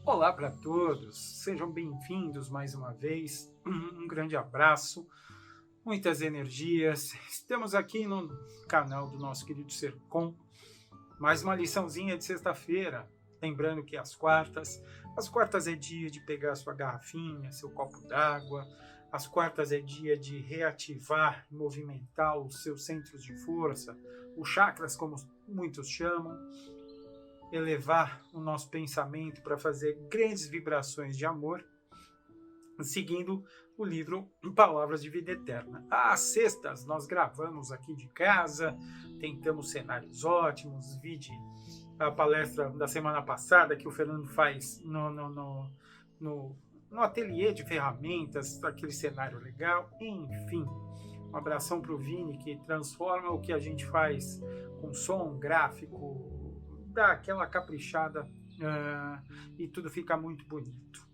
Olá para todos, sejam bem-vindos mais uma vez. Um grande abraço, muitas energias. Estamos aqui no canal do nosso querido Sercom, mais uma liçãozinha de sexta-feira. Lembrando que as quartas é dia de pegar sua garrafinha, seu copo d'água. As quartas é dia de reativar, movimentar os seus centros de força, os chakras, como muitos chamam, elevar o nosso pensamento para fazer grandes vibrações de amor, seguindo o livro Palavras de Vida Eterna. Às sextas, nós gravamos aqui de casa, tentamos cenários ótimos, vide a palestra da semana passada que o Fernando faz no ateliê de ferramentas, aquele cenário legal, enfim. Um abração para o Vini, que transforma o que a gente faz com som, gráfico, dá aquela caprichada e tudo fica muito bonito.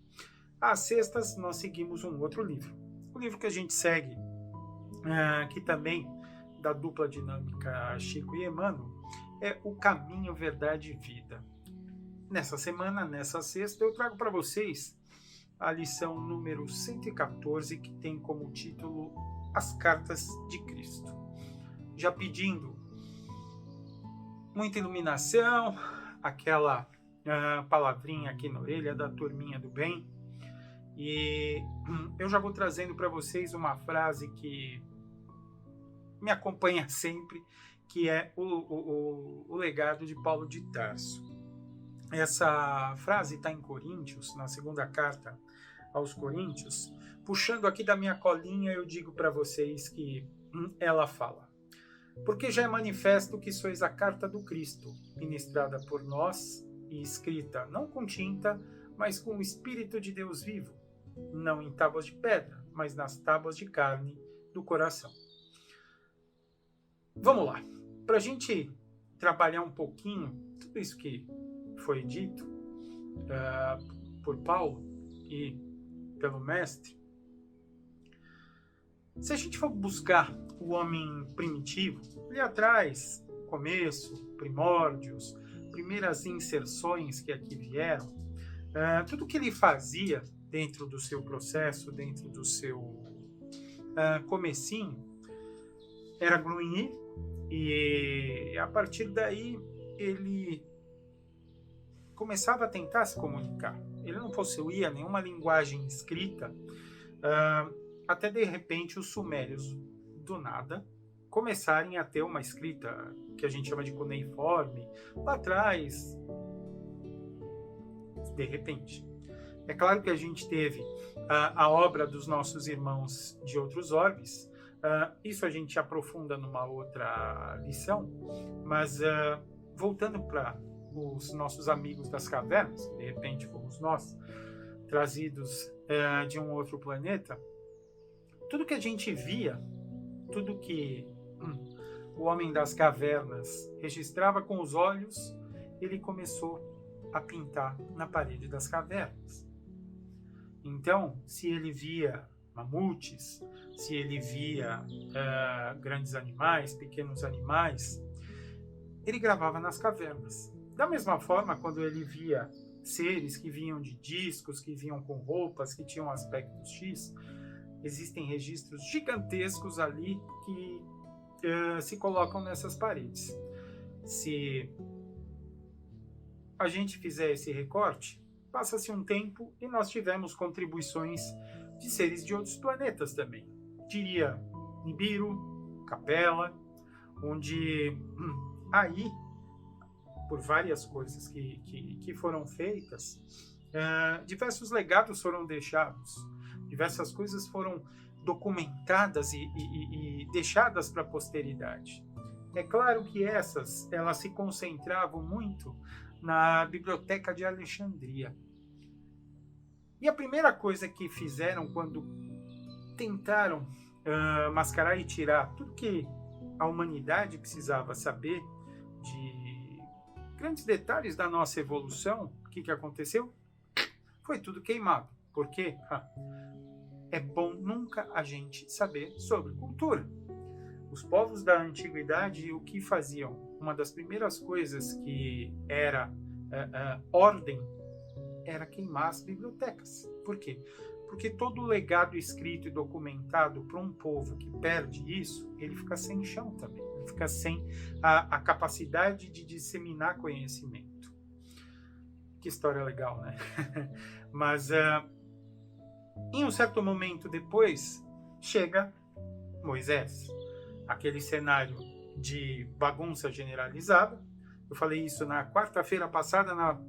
Às sextas, nós seguimos um outro livro. O livro que a gente segue, que também da dupla dinâmica Chico e Emmanuel, é O Caminho, Verdade e Vida. Nessa semana, nessa sexta, eu trago para vocês a lição número 114, que tem como título As Cartas de Cristo. Já pedindo muita iluminação, aquela palavrinha aqui na orelha da turminha do bem. E eu já vou trazendo para vocês uma frase que me acompanha sempre, que é o legado de Paulo de Tarso. Essa frase está em Coríntios, na segunda carta aos Coríntios. Puxando aqui da minha colinha, eu digo para vocês que ela fala: porque já é manifesto que sois a carta do Cristo, ministrada por nós e escrita não com tinta, mas com o Espírito de Deus vivo, não em tábuas de pedra, mas nas tábuas de carne do coração. Vamos lá. Para a gente trabalhar um pouquinho tudo isso que foi dito por Paulo e pelo Mestre, se a gente for buscar o homem primitivo, ali atrás, começo, primórdios, primeiras inserções que aqui vieram, tudo que ele fazia dentro do seu processo, dentro do seu comecinho, era grunhir, e a partir daí ele começava a tentar se comunicar. Ele não possuía nenhuma linguagem escrita, até de repente os sumérios, do nada, começarem a ter uma escrita que a gente chama de cuneiforme, lá atrás, de repente. É claro que a gente teve a obra dos nossos irmãos de outros orbes, isso a gente aprofunda numa outra lição, mas voltando para os nossos amigos das cavernas, de repente fomos nós, trazidos de um outro planeta, tudo que a gente via, tudo que o homem das cavernas registrava com os olhos, ele começou a pintar na parede das cavernas. Então, se ele via mamutes, se ele via grandes animais, pequenos animais, ele gravava nas cavernas. Da mesma forma, quando ele via seres que vinham de discos, que vinham com roupas, que tinham aspectos X, existem registros gigantescos ali que se colocam nessas paredes. Se a gente fizer esse recorte, passa-se um tempo e nós tivemos contribuições de seres de outros planetas também. Diria Nibiru, Capela, onde aí, por várias coisas que foram feitas, diversos legados foram deixados, diversas coisas foram documentadas e deixadas para a posteridade. É claro que elas se concentravam muito na Biblioteca de Alexandria. E a primeira coisa que fizeram quando tentaram mascarar e tirar tudo que a humanidade precisava saber de grandes detalhes da nossa evolução, o que aconteceu? Foi tudo queimado. Por quê? É bom nunca a gente saber sobre cultura. Os povos da antiguidade, o que faziam? Uma das primeiras coisas que era ordem era queimar as bibliotecas. Por quê? Porque todo o legado escrito e documentado para um povo que perde isso, ele fica sem chão também. Ele fica sem a capacidade de disseminar conhecimento. Que história legal, né? Mas em um certo momento depois, chega Moisés. Aquele cenário de bagunça generalizada. Eu falei isso na quarta-feira passada, na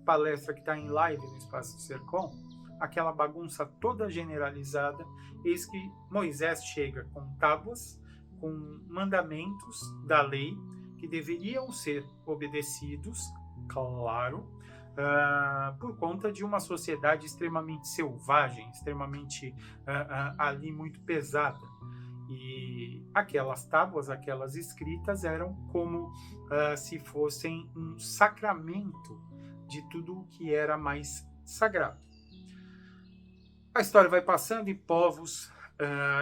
palestra que está em live no Espaço Sercom. Aquela bagunça toda generalizada. Eis que Moisés chega com tábuas, com mandamentos da lei, que deveriam ser obedecidos, claro, por conta de uma sociedade extremamente selvagem, extremamente ali muito pesada. E aquelas tábuas, aquelas escritas eram como se fossem um sacramento de tudo o que era mais sagrado. A história vai passando e povos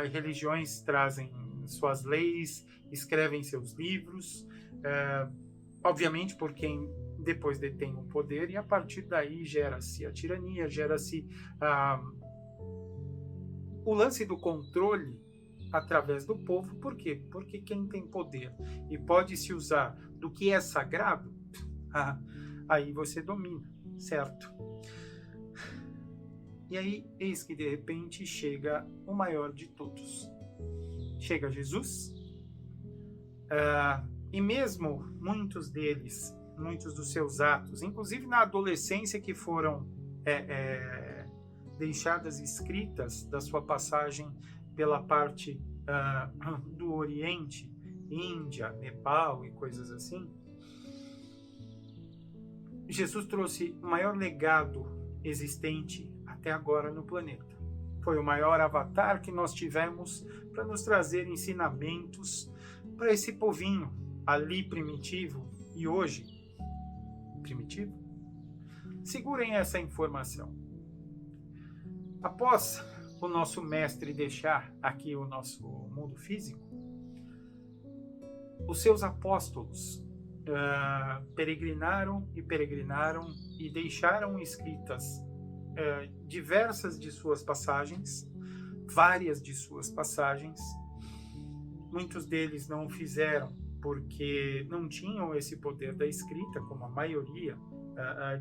e religiões trazem suas leis, escrevem seus livros, obviamente por quem depois detém o poder, e a partir daí gera-se a tirania, gera-se o lance do controle através do povo. Por quê? Porque quem tem poder e pode se usar do que é sagrado, aí você domina, certo? E aí, eis que de repente chega o maior de todos. Chega Jesus, e mesmo muitos deles, muitos dos seus atos, inclusive na adolescência, que foram deixadas escritas da sua passagem pela parte do Oriente, Índia, Nepal e coisas assim, Jesus trouxe o maior legado existente até agora no planeta. Foi o maior avatar que nós tivemos para nos trazer ensinamentos para esse povinho ali primitivo e hoje primitivo. Segurem essa informação. Após o nosso mestre deixar aqui o nosso mundo físico, os seus apóstolos peregrinaram e deixaram escritas diversas de suas passagens, várias de suas passagens. Muitos deles não o fizeram porque não tinham esse poder da escrita, como a maioria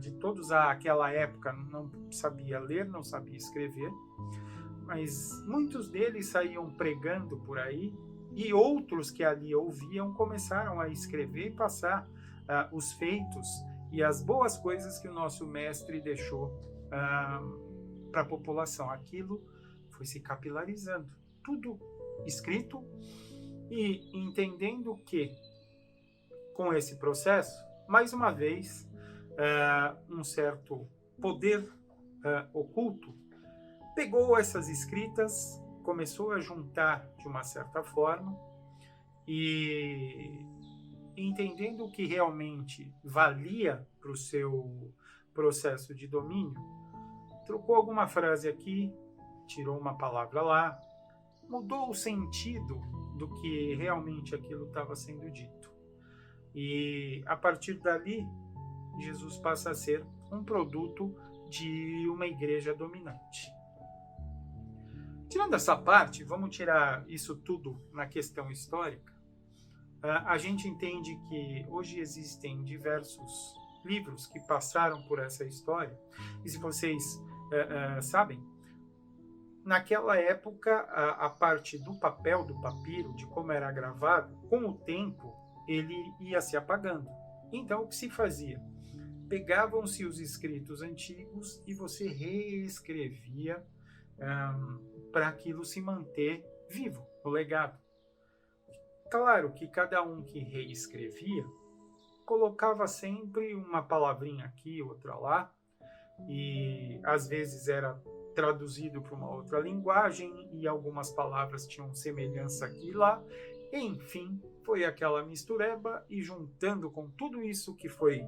de todos àquela época não sabia ler, não sabia escrever, mas muitos deles saíam pregando por aí, e outros que ali ouviam começaram a escrever e passar os feitos e as boas coisas que o nosso mestre deixou para a população. Aquilo foi se capilarizando, tudo escrito, e entendendo que com esse processo, mais uma vez, um certo poder oculto pegou essas escritas, começou a juntar de uma certa forma, e entendendo o que realmente valia para o seu processo de domínio, trocou alguma frase aqui, tirou uma palavra lá, mudou o sentido do que realmente aquilo estava sendo dito. E a partir dali, Jesus passa a ser um produto de uma igreja dominante. Tirando essa parte, vamos tirar isso tudo na questão histórica. A gente entende que hoje existem diversos livros que passaram por essa história. E se vocês sabem, naquela época, a parte do papel, do papiro, de como era gravado, com o tempo, ele ia se apagando. Então, o que se fazia? Pegavam-se os escritos antigos e você reescrevia para aquilo se manter vivo, o legado. Claro que cada um que reescrevia colocava sempre uma palavrinha aqui, outra lá, e às vezes era traduzido para uma outra linguagem e algumas palavras tinham semelhança aqui e lá. Enfim, foi aquela mistureba, e juntando com tudo isso que foi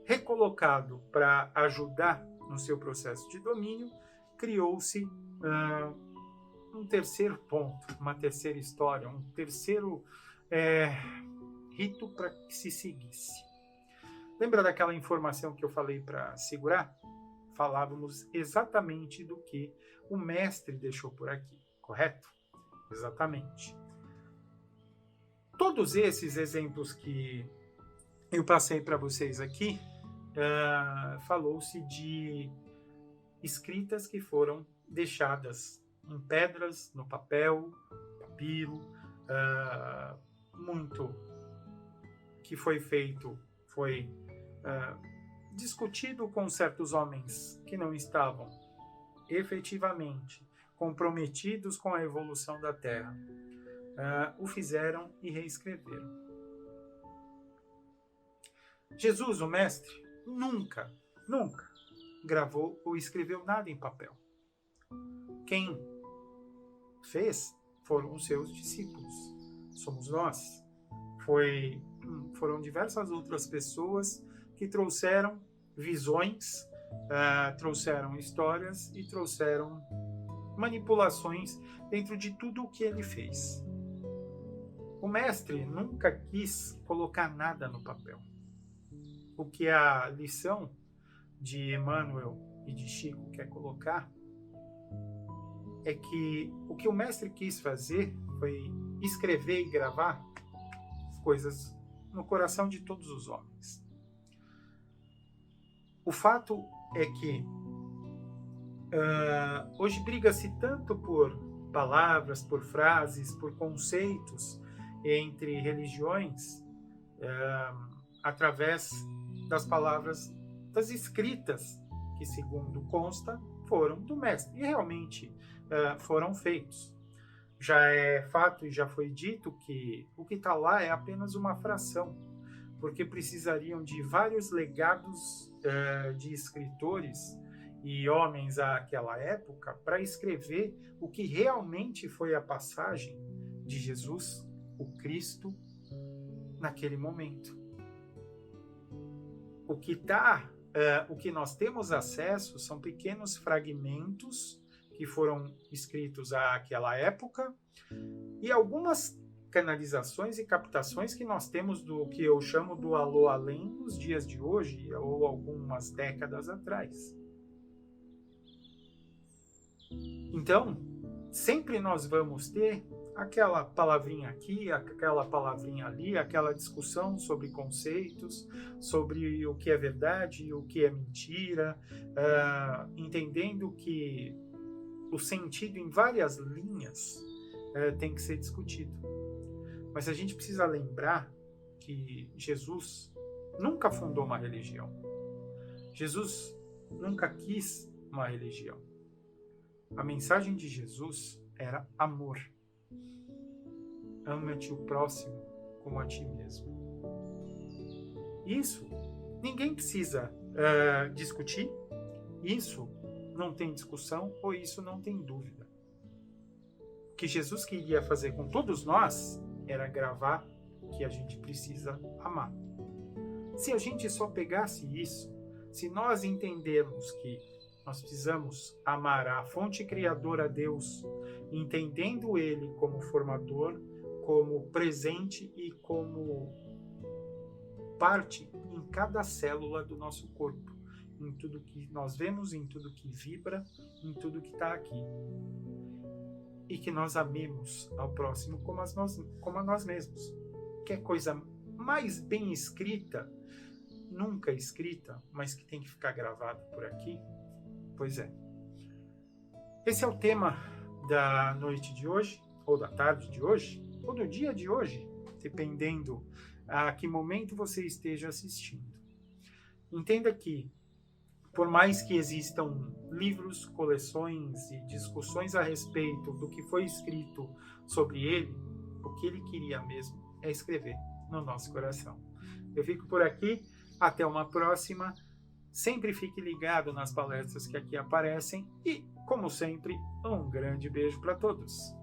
recolocado para ajudar no seu processo de domínio, criou-se um terceiro ponto, uma terceira história, um terceiro rito para que se seguisse. Lembra daquela informação que eu falei para segurar? falávamos exatamente do que o mestre deixou por aqui, correto? Exatamente. Todos esses exemplos que eu passei para vocês aqui, falou-se de escritas que foram deixadas em pedras, no papel, papiro, muito que foi feito, foi discutido com certos homens que não estavam efetivamente comprometidos com a evolução da Terra. O fizeram e reescreveram. Jesus, o Mestre, nunca gravou ou escreveu nada em papel. Quem fez foram os seus discípulos. Somos nós. Foram diversas outras pessoas que trouxeram visões, trouxeram histórias e trouxeram manipulações dentro de tudo o que ele fez. O Mestre nunca quis colocar nada no papel. O que a lição de Emmanuel e de Chico quer colocar é que o que o Mestre quis fazer foi escrever e gravar coisas no coração de todos os homens. O fato é que hoje briga-se tanto por palavras, por frases, por conceitos entre religiões, através das palavras, das escritas, que segundo consta, foram do Mestre, e realmente foram feitos. Já é fato e já foi dito que o que está lá é apenas uma fração, porque precisariam de vários legados de escritores e homens àquela época para escrever o que realmente foi a passagem de Jesus, o Cristo, naquele momento. O que nós temos acesso são pequenos fragmentos que foram escritos àquela época e algumas canalizações e captações que nós temos do que eu chamo do alô-além nos dias de hoje ou algumas décadas atrás. Então, sempre nós vamos ter aquela palavrinha aqui, aquela palavrinha ali, aquela discussão sobre conceitos, sobre o que é verdade e o que é mentira, entendendo que o sentido em várias linhas tem que ser discutido. Mas a gente precisa lembrar que Jesus nunca fundou uma religião. Jesus nunca quis uma religião. A mensagem de Jesus era amor. Ama-te o próximo como a ti mesmo. Isso ninguém precisa discutir. Isso não tem discussão ou isso não tem dúvida. O que Jesus queria fazer com todos nós era gravar que a gente precisa amar. Se a gente só pegasse isso, se nós entendermos que nós precisamos amar a fonte criadora a Deus, entendendo Ele como formador, como presente e como parte em cada célula do nosso corpo, em tudo que nós vemos, em tudo que vibra, em tudo que está aqui. E que nós amemos ao próximo como a nós mesmos. Que é coisa mais bem escrita, nunca escrita, mas que tem que ficar gravado por aqui? Pois é. Esse é o tema da noite de hoje, ou da tarde de hoje, ou do dia de hoje, dependendo a que momento você esteja assistindo. Entenda que, por mais que existam livros, coleções e discussões a respeito do que foi escrito sobre ele, o que ele queria mesmo é escrever no nosso coração. Eu fico por aqui, até uma próxima. Sempre fique ligado nas palestras que aqui aparecem e, como sempre, um grande beijo para todos.